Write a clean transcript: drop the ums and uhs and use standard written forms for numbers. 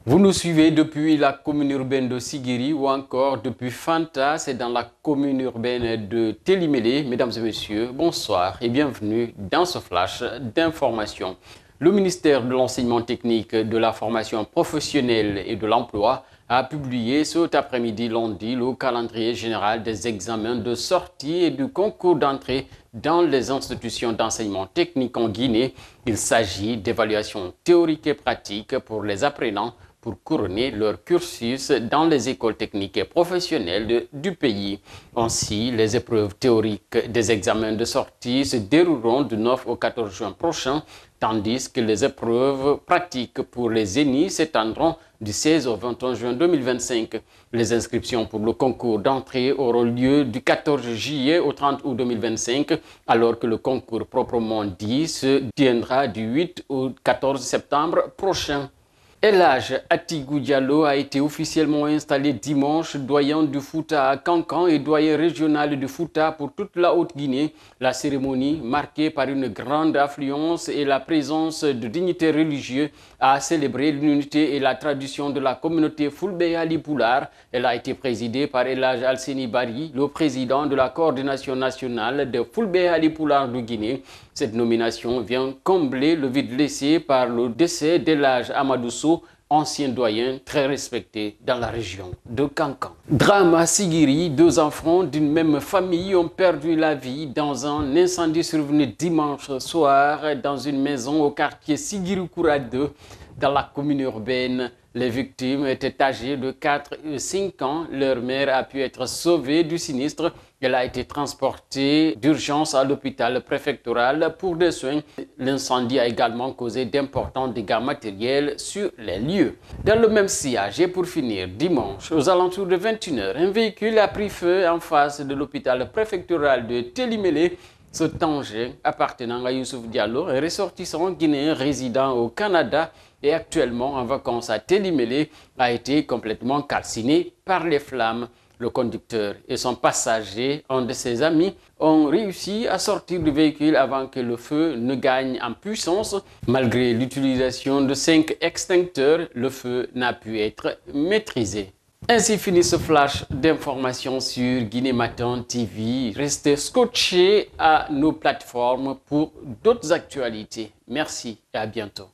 Vous nous suivez depuis la commune urbaine de Sigiri ou encore depuis Fanta, c'est dans la commune urbaine de Télimélé. Mesdames et messieurs, bonsoir et bienvenue dans ce flash d'information. Le ministère de l'Enseignement technique, de la formation professionnelle et de l'emploi a publié cet après-midi lundi le calendrier général des examens de sortie et du concours d'entrée dans les institutions d'enseignement technique en Guinée. Il s'agit d'évaluations théoriques et pratiques pour les apprenants pour couronner leur cursus dans les écoles techniques et professionnelles du pays. Ainsi, les épreuves théoriques des examens de sortie se dérouleront du 9 au 14 juin prochain, tandis que les épreuves pratiques pour les génies s'étendront du 16 au 21 juin 2025. Les inscriptions pour le concours d'entrée auront lieu du 14 juillet au 30 août 2025, alors que le concours proprement dit se tiendra du 8 au 14 septembre prochain. El Hadj Atigou Diallo a été officiellement installé dimanche doyen du Fouta à Kankan et doyen régional du Fouta pour toute la Haute-Guinée. La cérémonie, marquée par une grande affluence et la présence de dignitaires religieux, a célébré l'unité et la tradition de la communauté Fulbe Halipular. Elle a été présidée par El Hadj Alseni Bari, le président de la coordination nationale de Fulbe Halipular de Guinée. Cette nomination vient combler le vide laissé par le décès d'El Hadj Amadou Sow, ancien doyen très respecté dans la région de Kankan. Drame à Sigiri, deux enfants d'une même famille ont perdu la vie dans un incendie survenu dimanche soir dans une maison au quartier Sigiri-Koura 2 dans la commune urbaine. Les victimes étaient âgées de 4 et 5 ans. Leur mère a pu être sauvée du sinistre. Elle a été transportée d'urgence à l'hôpital préfectoral pour des soins. L'incendie a également causé d'importants dégâts matériels sur les lieux. Dans le même sillage, et pour finir, dimanche, aux alentours de 21 h, un véhicule a pris feu en face de l'hôpital préfectoral de Télimélé. Cet engin appartenant à Youssouf Diallo, un ressortissant guinéen résident au Canada et actuellement en vacances à Télimélé, a été complètement calciné par les flammes. Le conducteur et son passager, un de ses amis, ont réussi à sortir du véhicule avant que le feu ne gagne en puissance. Malgré l'utilisation de 5 extincteurs, le feu n'a pu être maîtrisé. Ainsi finit ce flash d'informations sur Guinée Matin TV. Restez scotchés à nos plateformes pour d'autres actualités. Merci et à bientôt.